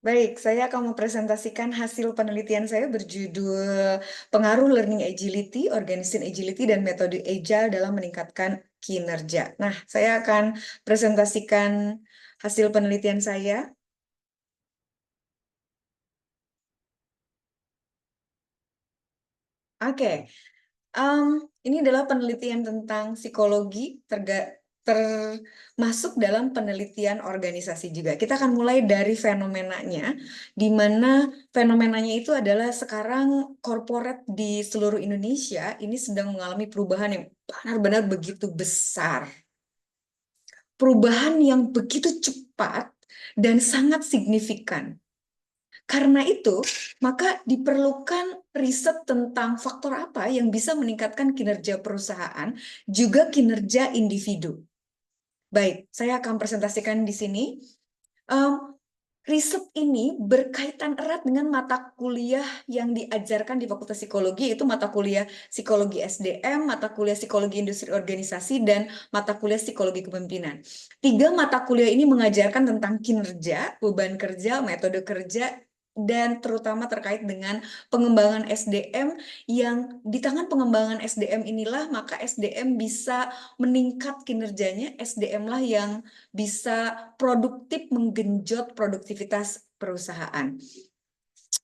Baik, saya akan mempresentasikan hasil penelitian saya berjudul Pengaruh Learning Agility, Organizing Agility, dan Metode Agile dalam meningkatkan kinerja. Nah, saya akan presentasikan hasil penelitian saya. Oke, em, ini adalah penelitian tentang psikologi, termasuk dalam penelitian organisasi juga. Kita akan mulai dari fenomenanya, di mana fenomenanya itu adalah sekarang korporat di seluruh Indonesia ini sedang mengalami perubahan yang benar-benar begitu besar. Perubahan yang begitu cepat dan sangat signifikan. Karena itu, maka diperlukan riset tentang faktor apa yang bisa meningkatkan kinerja perusahaan, juga kinerja individu. Baik, saya akan presentasikan di sini. Em, Riset ini berkaitan erat dengan mata kuliah yang diajarkan di Fakultas Psikologi, yaitu mata kuliah Psikologi SDM, mata kuliah Psikologi Industri Organisasi, dan mata kuliah Psikologi Kepemimpinan. Tiga mata kuliah ini mengajarkan tentang kinerja, beban kerja, metode kerja, dan terutama terkait dengan pengembangan SDM yang di tangan pengembangan SDM inilah maka SDM bisa meningkat kinerjanya, SDM lah yang bisa produktif menggenjot produktivitas perusahaan.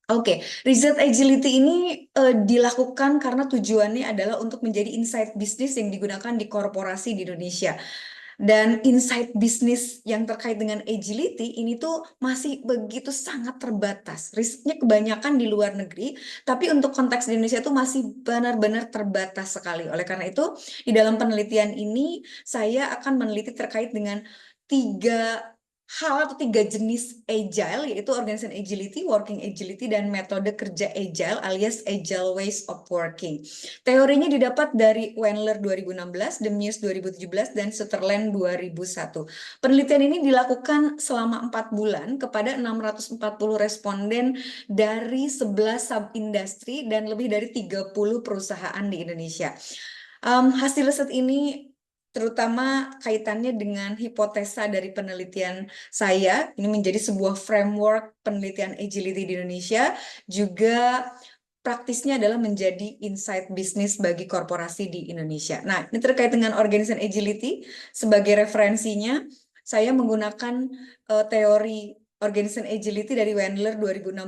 Oke, riset agility ini dilakukan karena tujuannya adalah untuk menjadi insight bisnis yang digunakan di korporasi di Indonesia. Dan insight bisnis yang terkait dengan agility ini tuh masih begitu sangat terbatas. Risetnya kebanyakan di luar negeri, tapi untuk konteks di Indonesia tuh masih benar-benar terbatas sekali. Oleh karena itu, di dalam penelitian ini saya akan meneliti terkait dengan tiga hal atau tiga jenis agile, yaitu organization agility, working agility, dan metode kerja agile alias agile ways of working. Teorinya didapat dari Wendler 2016, Demius 2017, dan Sutherland 2001. Penelitian ini dilakukan selama 4 bulan kepada 640 responden dari 11 sub-industri dan lebih dari 30 perusahaan di Indonesia. Hasil riset ini terutama kaitannya dengan hipotesa dari penelitian saya. Ini menjadi sebuah framework penelitian agility di Indonesia, juga praktisnya adalah menjadi insight bisnis bagi korporasi di Indonesia. Nah, ini terkait dengan organization agility. Sebagai referensinya, saya menggunakan teori organization agility dari Wendler 2016,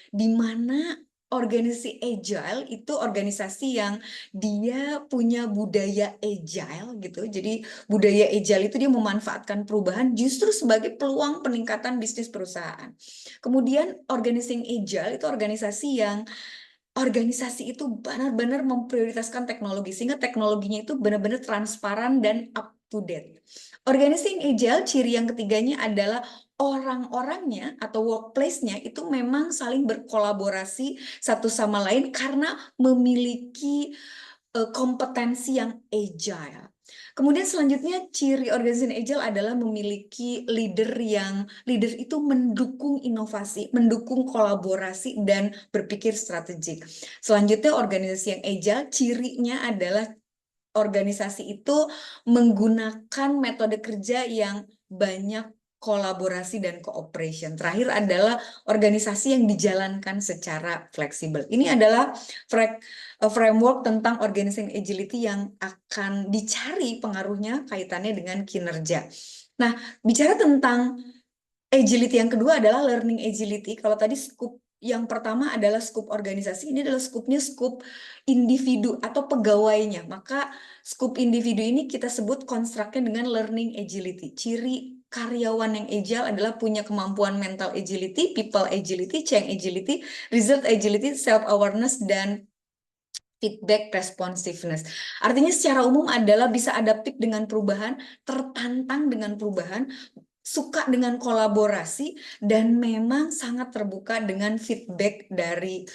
di mana organisasi agile itu organisasi yang dia punya budaya agile gitu. Jadi budaya agile itu dia memanfaatkan perubahan justru sebagai peluang peningkatan bisnis perusahaan. Kemudian organizing agile itu organisasi itu benar-benar memprioritaskan teknologi sehingga teknologinya itu benar-benar transparan dan up to date. Organizing agile ciri yang ketiganya adalah orang-orangnya atau workplace-nya itu memang saling berkolaborasi satu sama lain karena memiliki kompetensi yang agile. Kemudian selanjutnya ciri organization agile adalah memiliki leader itu mendukung inovasi, mendukung kolaborasi dan berpikir strategik. Selanjutnya organisasi yang agile cirinya adalah organisasi itu menggunakan metode kerja yang banyak kolaborasi dan cooperation. Terakhir adalah organisasi yang dijalankan secara fleksibel. Ini adalah framework tentang organizing agility yang akan dicari pengaruhnya kaitannya dengan kinerja. Nah, bicara tentang agility yang kedua adalah learning agility. Kalau tadi scoop yang pertama adalah scoop organisasi, ini adalah scoopnya scoop individu atau pegawainya. Maka scoop individu ini kita sebut konstruknya dengan learning agility. Ciri karyawan yang agile adalah punya kemampuan mental agility, people agility, change agility, result agility, self-awareness, dan feedback responsiveness. Artinya secara umum adalah bisa adaptif dengan perubahan, tertantang dengan perubahan, suka dengan kolaborasi, dan memang sangat terbuka dengan feedback dari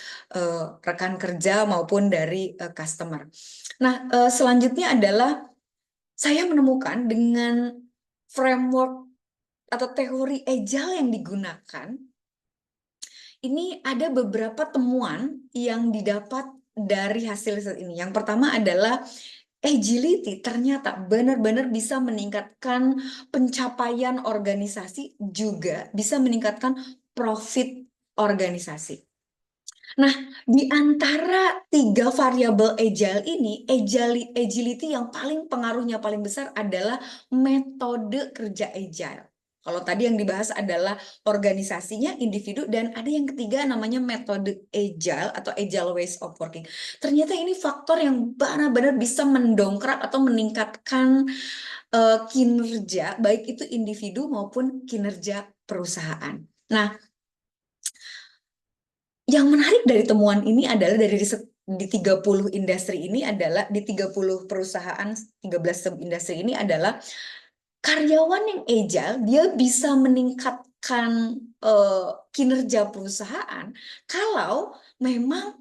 rekan kerja maupun dari customer. Nah, selanjutnya adalah saya menemukan dengan framework atau teori agile yang digunakan, ini ada beberapa temuan yang didapat dari hasil riset ini. Yang pertama adalah agility ternyata benar-benar bisa meningkatkan pencapaian organisasi, juga bisa meningkatkan profit organisasi. Nah, di antara 3 variabel agile ini, agility yang paling pengaruhnya paling besar adalah metode kerja agile. Kalau tadi yang dibahas adalah organisasinya, individu, dan ada yang ketiga namanya metode agile atau agile ways of working. Ternyata ini faktor yang benar-benar bisa mendongkrak atau meningkatkan kinerja, baik itu individu maupun kinerja perusahaan. Nah, yang menarik dari temuan ini adalah dari riset di 30 industri ini adalah di 30 perusahaan, 13 sub-industri ini adalah karyawan yang agile, dia bisa meningkatkan kinerja perusahaan kalau memang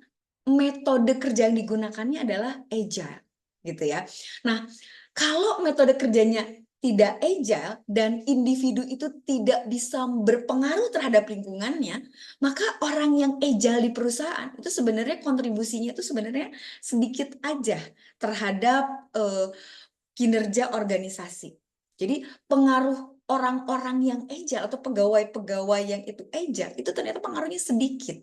metode kerja yang digunakannya adalah agile, gitu ya. Nah, kalau metode kerjanya tidak agile dan individu itu tidak bisa berpengaruh terhadap lingkungannya, maka orang yang agile di perusahaan itu sebenarnya kontribusinya itu sebenarnya sedikit aja terhadap kinerja organisasi. Jadi pengaruh orang-orang yang agile atau pegawai-pegawai yang itu agile itu ternyata pengaruhnya sedikit.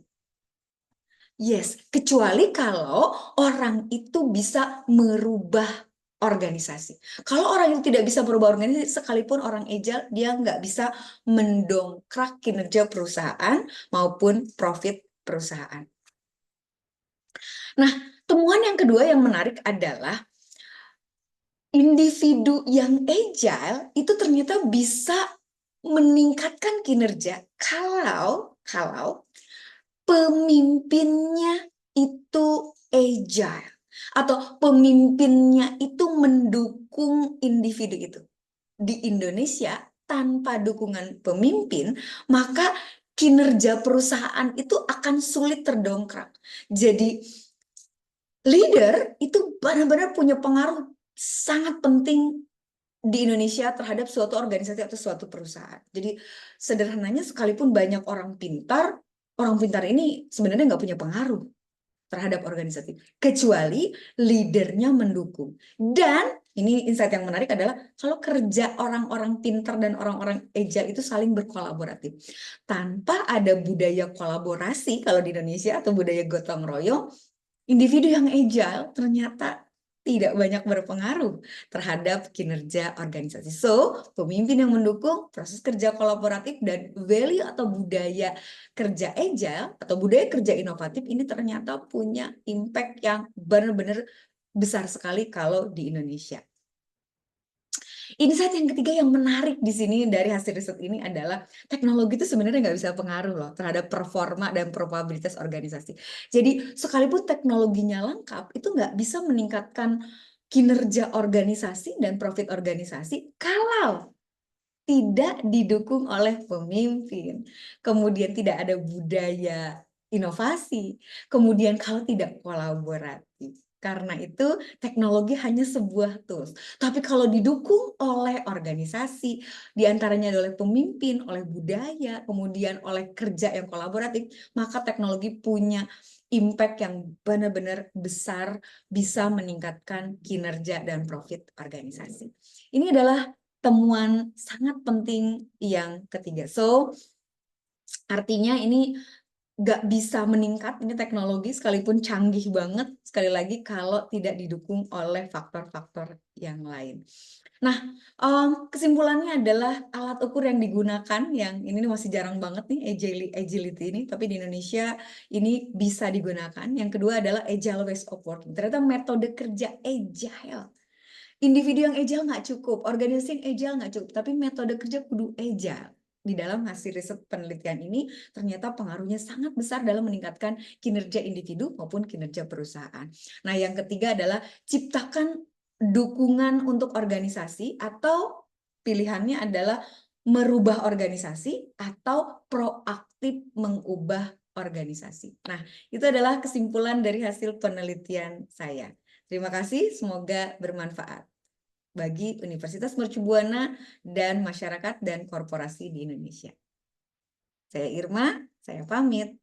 Yes, kecuali kalau orang itu bisa merubah organisasi. Kalau orang itu tidak bisa merubah organisasi, sekalipun orang agile, dia nggak bisa mendongkrak kinerja perusahaan maupun profit perusahaan. Nah, temuan yang kedua yang menarik adalah individu yang agile itu ternyata bisa meningkatkan kinerja kalau pemimpinnya itu agile atau pemimpinnya itu mendukung individu itu. Di Indonesia tanpa dukungan pemimpin, maka kinerja perusahaan itu akan sulit terdongkrak. Jadi leader itu benar-benar punya pengaruh sangat penting di Indonesia terhadap suatu organisasi atau suatu perusahaan. Jadi sederhananya sekalipun banyak orang pintar ini sebenarnya nggak punya pengaruh terhadap organisasi, kecuali leadernya mendukung. Dan ini insight yang menarik adalah kalau kerja orang-orang pintar dan orang-orang agile itu saling berkolaboratif. Tanpa ada budaya kolaborasi kalau di Indonesia atau budaya gotong royong, individu yang agile ternyata tidak banyak berpengaruh terhadap kinerja organisasi. So, pemimpin yang mendukung proses kerja kolaboratif dan value atau budaya kerja agile atau budaya kerja inovatif ini ternyata punya impact yang benar-benar besar sekali kalau di Indonesia. Insight yang ketiga yang menarik di sini dari hasil riset ini adalah teknologi itu sebenarnya nggak bisa pengaruh loh terhadap performa dan probabilitas organisasi. Jadi sekalipun teknologinya lengkap, itu nggak bisa meningkatkan kinerja organisasi dan profit organisasi kalau tidak didukung oleh pemimpin, kemudian tidak ada budaya inovasi, kemudian kalau tidak kolaboratif. Karena itu teknologi hanya sebuah tools. Tapi kalau didukung oleh organisasi, diantaranya oleh pemimpin, oleh budaya, kemudian oleh kerja yang kolaboratif, maka teknologi punya impact yang benar-benar besar, bisa meningkatkan kinerja dan profit organisasi. Ini adalah temuan sangat penting yang ketiga. So, artinya ini nggak bisa meningkat ini teknologi sekalipun canggih banget sekali lagi kalau tidak didukung oleh faktor-faktor yang lain. Nah, kesimpulannya adalah alat ukur yang digunakan yang ini masih jarang banget nih agility ini, tapi di Indonesia ini bisa digunakan. Yang kedua adalah agile ways of working. Ternyata metode kerja agile. Individu yang agile nggak cukup, organisasi yang agile nggak cukup, tapi metode kerja kudu agile. Di dalam hasil riset penelitian ini ternyata pengaruhnya sangat besar dalam meningkatkan kinerja individu maupun kinerja perusahaan. Nah, yang ketiga adalah ciptakan dukungan untuk organisasi atau pilihannya adalah merubah organisasi atau proaktif mengubah organisasi. Nah, itu adalah kesimpulan dari hasil penelitian saya. Terima kasih, semoga bermanfaat bagi Universitas Mercu Buana dan masyarakat dan korporasi di Indonesia. Saya Irma, saya pamit.